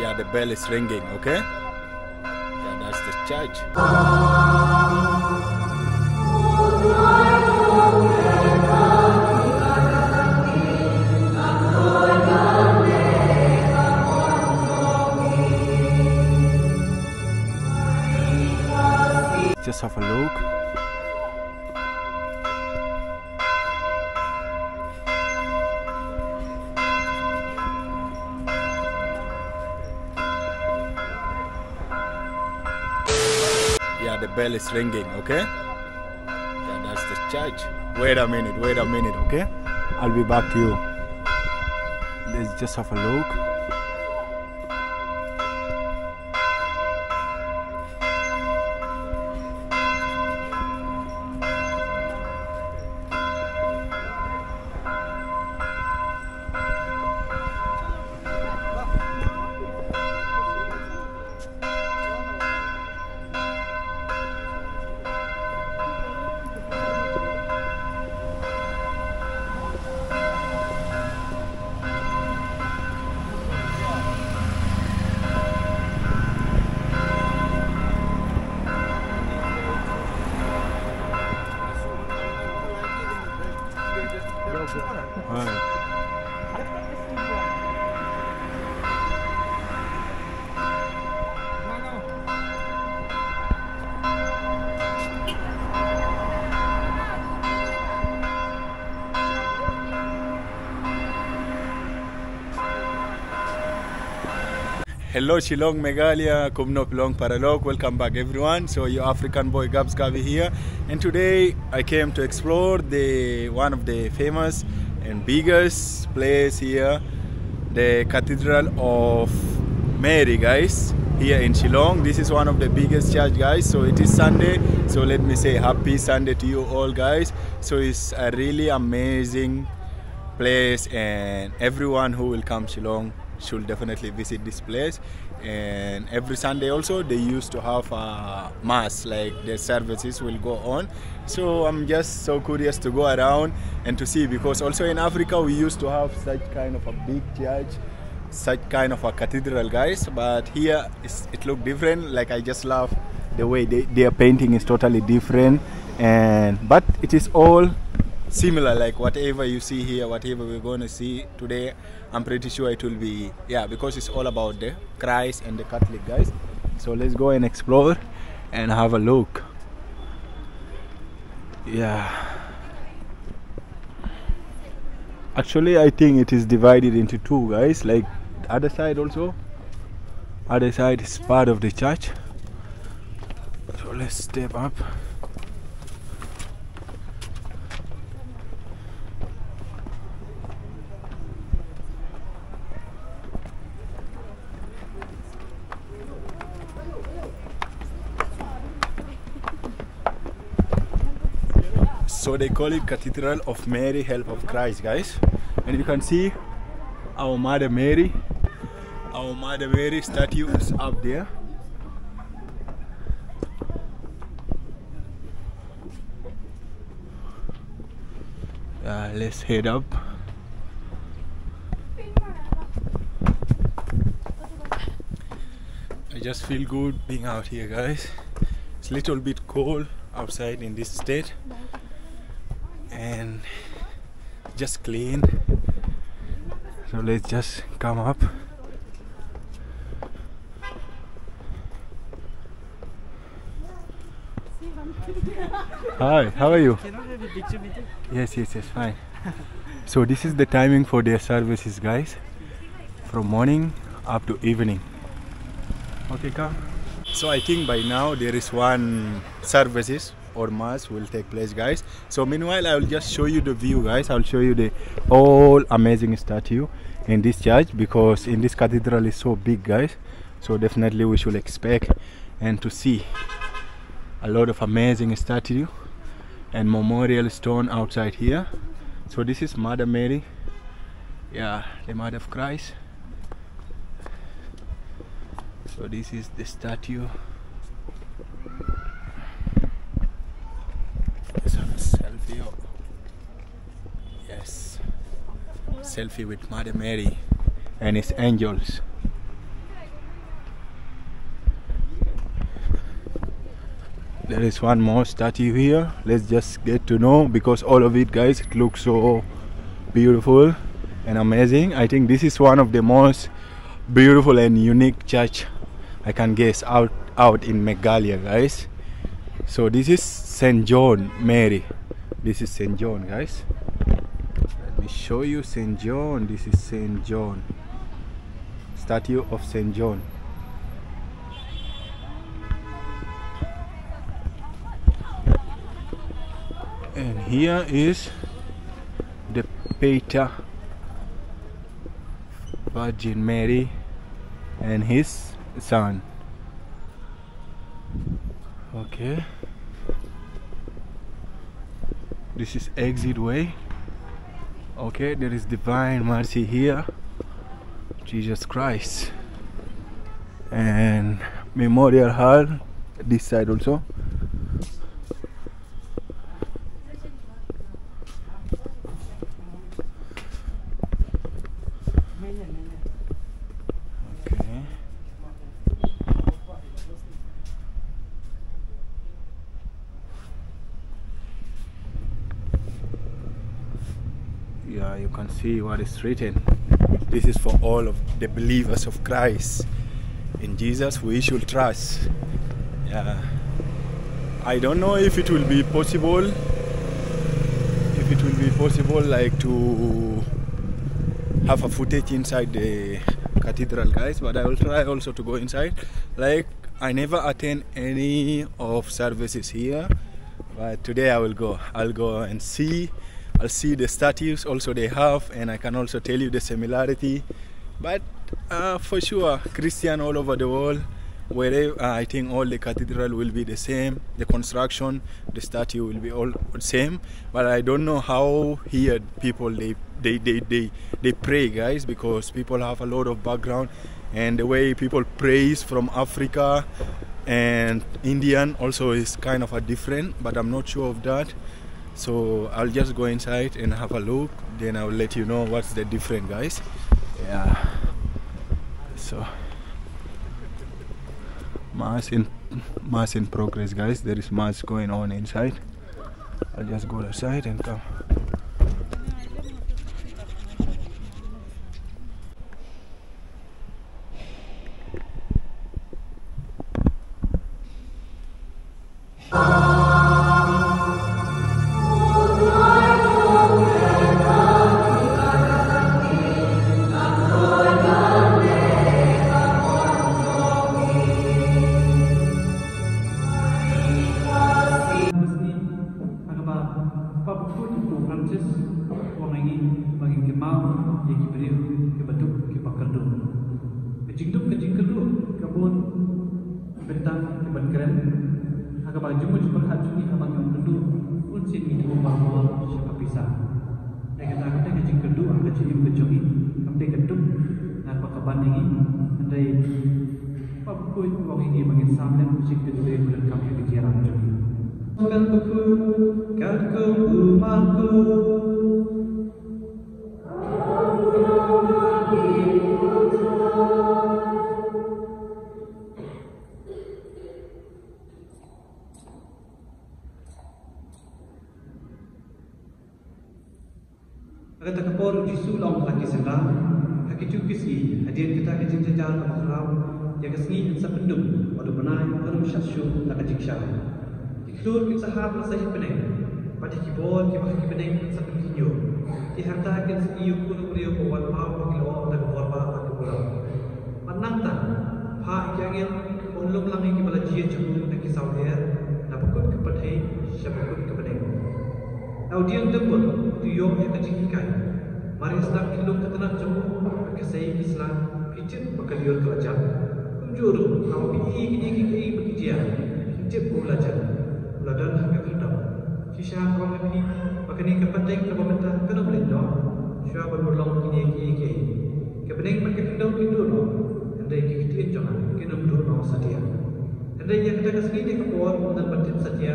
Yeah, the bell is ringing, okay? Yeah, that's the church. Just have a look. Yeah, the bell is ringing, okay? Yeah, that's the church. Wait a minute, okay? I'll be back to you. Let's just have a look. Hello Shillong, Meghalaya, Kumnop Long Paralog. Welcome back everyone. So your African boy Gabs here, and today I came to explore one of the famous and biggest place here, the Cathedral of Mary, guys, here in Shillong. This is one of the biggest church, guys. So it is Sunday, so let me say happy Sunday to you all, guys. So it's a really amazing place, and everyone who will come Shillong should definitely visit this place. And every Sunday also they used to have a mass, like the services will go on. So I'm just so curious to go around and to see, because also in Africa we used to have such kind of a big church, such kind of a cathedral, guys, but here it looked different. Like I just love the way their painting is totally different, but it is all similar. Like whatever you see here, whatever we're going to see today, I'm pretty sure it will be, yeah, because it's all about the Christ and the Catholic, guys. So let's go and explore and have a look. Yeah, actually I think it is divided into two, guys. Like other side also, other side is part of the church. So let's step up. So they call it Cathedral of Mary, Help of Christ, guys. And you can see our Mother Mary statue is up there. Let's head up. I just feel good being out here, guys. It's a little bit cold outside in this state, and just clean. So let's just come up. Hi, how are you? Can I have a picture with you? Yes, fine. So this is the timing for their services, guys, from morning up to evening. Okay, come. So I think by now there is one services or mass will take place, guys. So meanwhile I will just show you the view, guys. I'll show you the whole amazing statue in this church, because in this cathedral is so big, guys. So definitely we should expect and to see a lot of amazing statue and memorial stone outside here. So this is Mother Mary, yeah, the Mother of Christ. So this is the statue. Let's have a selfie. Yes, selfie with Mother Mary and his angels. there is one more statue here. Let's just get to know, because all of it, guys, it looks so beautiful and amazing. I think this is one of the most beautiful and unique church I can guess out in Meghalaya, guys. So this is St. John Mary. This is St. John, guys. Let me show you St. John. This is St. John, statue of St. John. And here is the Pater Virgin Mary and his son. Okay, this is exit way. Okay, there is Divine Mercy here, Jesus Christ, and Memorial Hall this side also. Yeah, you can see what is written. This is for all of the believers of Christ. In Jesus we should trust. Yeah, I don't know if it will be possible, like to have a footage inside the cathedral, guys, but I will try also to go inside. Like, I never attend any of services here, but today I'll go and see. I'll see the statues also they have, and I can also tell you the similarity. But for sure, Christian all over the world, wherever, I think all the cathedral will be the same. The construction, the statue will be all the same. But I don't know how here people they pray, guys, because people have a lot of background, and the way people praise from Africa and Indian also is kind of a different. But I'm not sure of that. So I'll just go inside and have a look, then I'll let you know what's the difference, guys. Yeah, so mass in progress, guys. There is mass going on inside. I'll just go outside and come. Agak kapor di Shillong lagi sedang, hakitu kisi hadiah kita kejing jajar kemakram, yang kesini insa pendum, wadu benai, wadu syasyu, nak kejiksha. Iklur kita sahab nasahid benai, pada kibor kibah kibenai insa penkinyo, kiharta kita iu kunu beliau bawa mau pakilo dan korba pakulau. Menang tan, ha ikyangil onlom langi kibala jia jemu nak kisau air, nak pakut kepadai, syapakut kepadai. Audiang tembul tuyong yang kejikikai. Mari sedap kilung ketenang jemu kesai Islam pijit bakalior kelajak. Kunjuru kau pi kini bekerja. Hijab belajar. Beladan hak kedam. Kisah kau lebih bakani kepenting kepemerintah kena belenda. Syua berlong kini. Kepenting berkendang itu no. Andai kikitian jangan kena mundur no sadia. Andai yang kita kesini kepuar dan bertit sadia.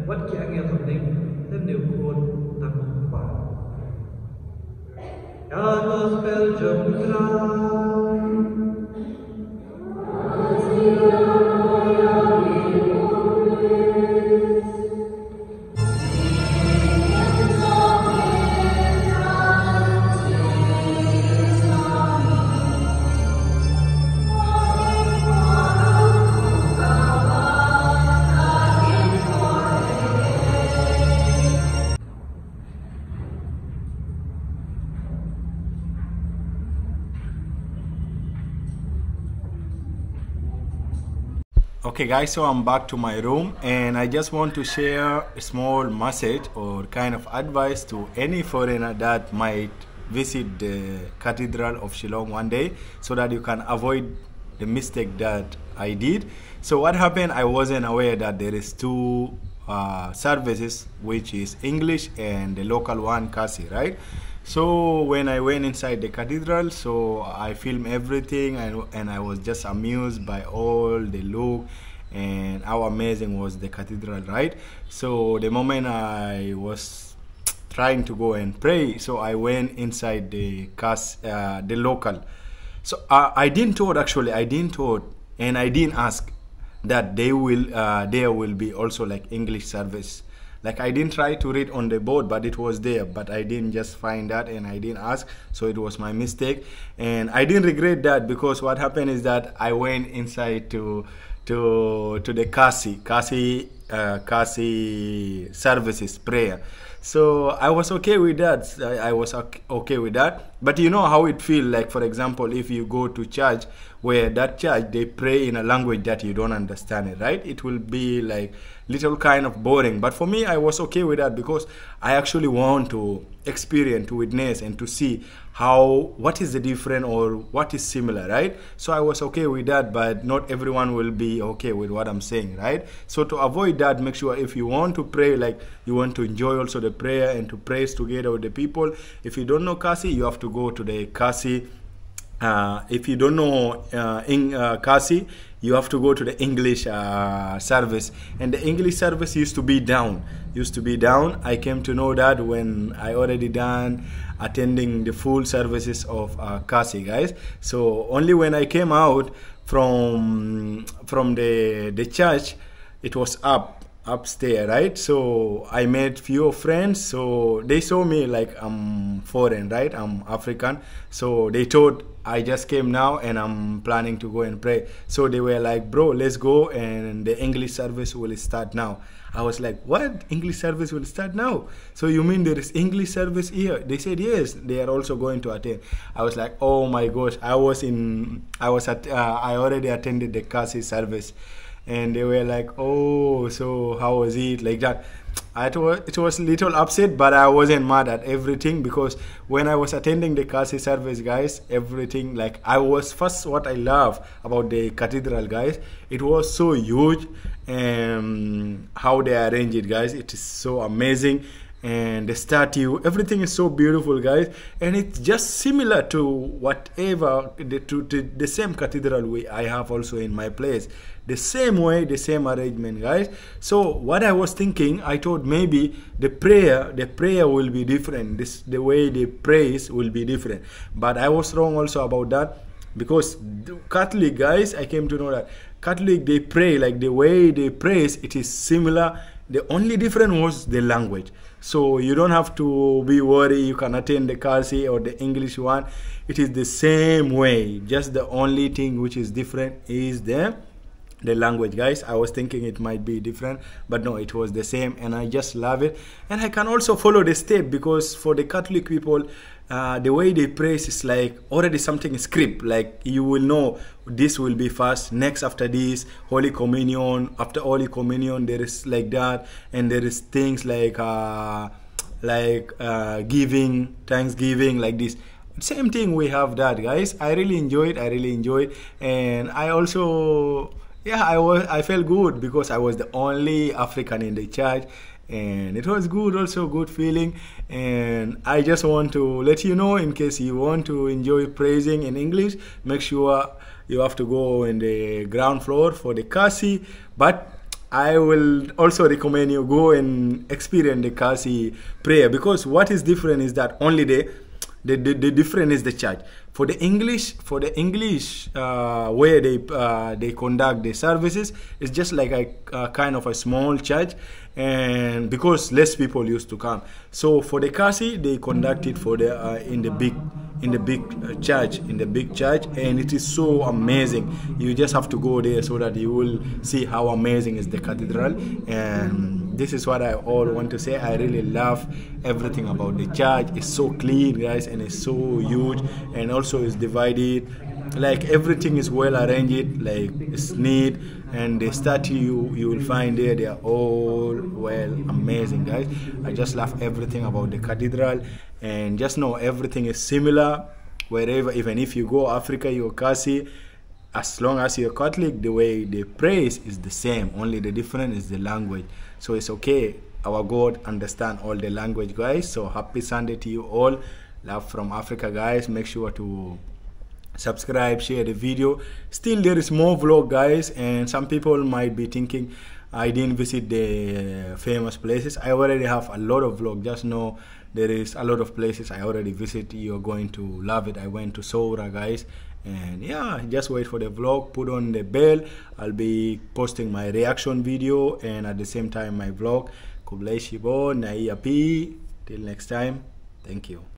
Wat ki angel kepenting. Dan dia pun tak lupa. Ya gospel jemputra. Asia yang Okay guys, so I'm back to my room and I just want to share a small message or kind of advice to any foreigner that might visit the Cathedral of Shillong one day, so that you can avoid the mistake that I did. So what happened, I wasn't aware that there is two services, which is English and the local one, khasi, right? So when I went inside the cathedral, so I filmed everything, and I was just amused by all the look and how amazing was the cathedral, right? So the moment I was trying to go and pray, so I went inside the local. So I didn't thought, actually I didn't thought, and I didn't ask that there will be also like English service. Like I didn't try to read on the board, but it was there, but I didn't just find that and I didn't ask, so it was my mistake. And I didn't regret that, because what happened is that I went inside to the khasi services prayer. So I was okay with that. I was okay with that. But you know how it feels, like for example, if you go to church, where that church they pray in a language that you don't understand it, right? It will be like little kind of boring. But for me, I was okay with that, because I actually want to experience, to witness, and to see what is the different or what is similar, right? So I was okay with that, but not everyone will be okay with what I'm saying, right? So to avoid that, make sure if you want to pray, like you want to enjoy also the prayer and to praise together with the people, if you don't know khasi, you have to go to the khasi. If you don't know khasi, you have to go to the English service, and the English service used to be down. I came to know that when I already done attending the full services of khasi, guys. So only when I came out from the church, it was upstairs, right? So I made few friends, so they saw me like I'm foreign, right? I'm African, so they thought I just came now and I'm planning to go and pray. So they were like, bro, let's go, and the English service will start now. I was like, what? English service will start now? So you mean there is English service here? They said yes, they are also going to attend. I was like, oh my gosh, I already attended the khasi service. And they were like, oh, so how was it, like that? It was a little upset, but I wasn't mad at everything, because when I was attending the khasi service, guys, everything, like I was first, what I love about the cathedral, guys, it was so huge, and how they arrange it, guys, it is so amazing. And the statue, everything is so beautiful, guys, and it's just similar to whatever the same cathedral I have also in my place, the same way, the same arrangement, guys. So what I was thinking, I thought maybe the prayer will be different, the way they praise will be different, but I was wrong also about that, because Catholic, guys, I came to know that Catholic, they pray, like the way they praise, it is similar. The only difference was the language. So you don't have to be worried, you can attend the khasi or the English one. It is the same way. Just the only thing which is different is the language, guys. I was thinking it might be different, but no, it was the same, and I just love it. And I can also follow the step, because for the Catholic people, the way they praise is like already something script, like you will know this will be first, next after this, Holy Communion, after Holy Communion there is like that, and there is things like giving, Thanksgiving, like this. Same thing, we have that, guys. I really enjoyed, and I also, yeah, I felt good, because I was the only African in the church, and it was good, also good feeling. And I just want to let you know, in case you want to enjoy praising in English, make sure you have to go in the ground floor for the khasi, but I will also recommend you go and experience the khasi prayer, because what is different is that only the difference is the church. For the English where they conduct the services, it's just like a kind of a small church, and because less people used to come. So for the khasi, they conduct it for the in the big church, and it is so amazing. You just have to go there so that you will see how amazing is the cathedral. And this is what I all want to say. I really love everything about the church. It's so clean, guys, and it's so huge, and also it's divided like everything is well arranged, like it's neat, and the statue you will find there, they are all well amazing, guys. I just love everything about the cathedral, and just know everything is similar wherever. Even if you go Africa, you're khasi, as long as you're Catholic, the way they praise is the same, only the difference is the language. So it's okay, our God understand all the language, guys. So happy Sunday to you all. Love from Africa, guys. Make sure to subscribe, share the video. Still there is more vlog, guys, and some people might be thinking I didn't visit the famous places. I already have a lot of vlog. Just know there is a lot of places I already visit. You're going to love it. I went to Soura, guys, and yeah, just wait for the vlog. Put on the bell. I'll be posting my reaction video and at the same time my vlog. God bless you all. Till next time, thank you.